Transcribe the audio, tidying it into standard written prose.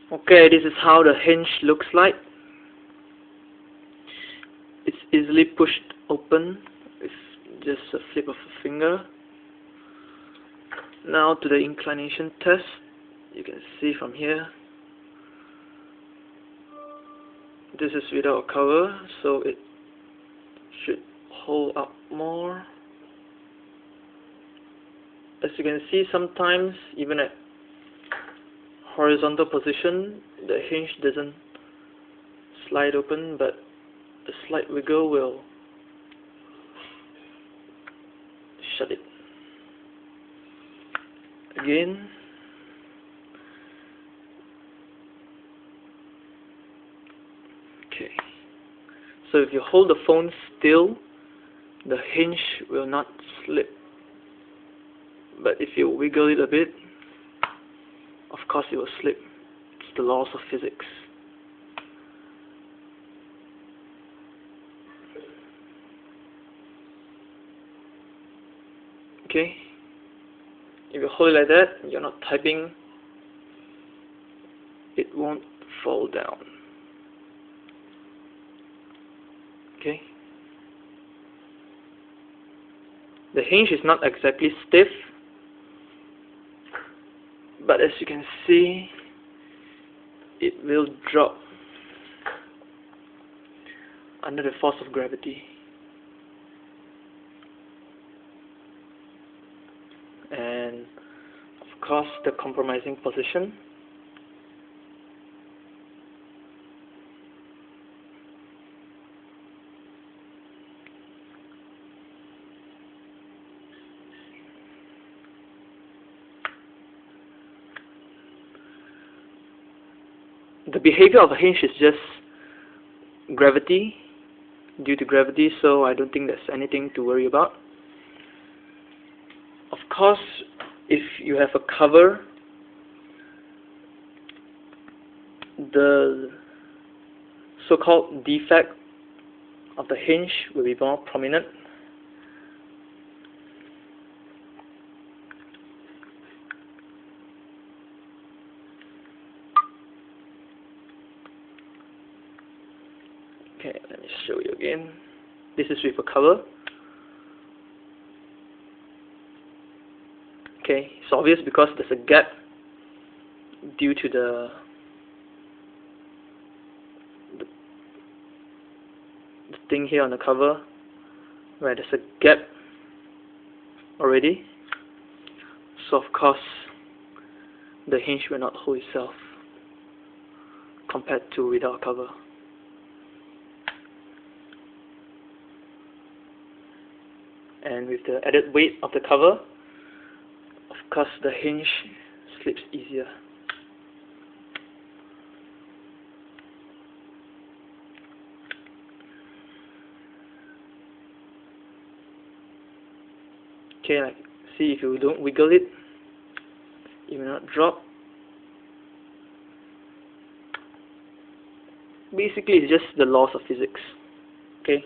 Okay, this is how the hinge looks like. It's easily pushed open. It's just a flip of a finger. Now to the inclination test. You can see from here. This is without a cover, so it should hold up more. As you can see, sometimes even at horizontal position, the hinge doesn't slide open, but a slight wiggle will shut it. Again, okay. So if you hold the phone still, the hinge will not slip. But if you wiggle it a bit, of course it will slip. It's the laws of physics. Okay? If you hold it like that, you're not typing, it won't fall down. Okay? The hinge is not exactly stiff, but as you can see, it will drop under the force of gravity. And of course, the compromising position. The behavior of a hinge is just gravity, due to gravity, so I don't think there's anything to worry about. Of course, if you have a cover, the so-called defect of the hinge will be more prominent. Okay, let me show you again. This is with a cover. Okay, it's obvious because there's a gap due to the thing here on the cover, where there's a gap already. So of course, the hinge will not hold itself compared to without a cover. And with the added weight of the cover, of course the hinge slips easier. Okay, like, see, if you don't wiggle it, it will not drop. Basically, it's just the laws of physics. Okay.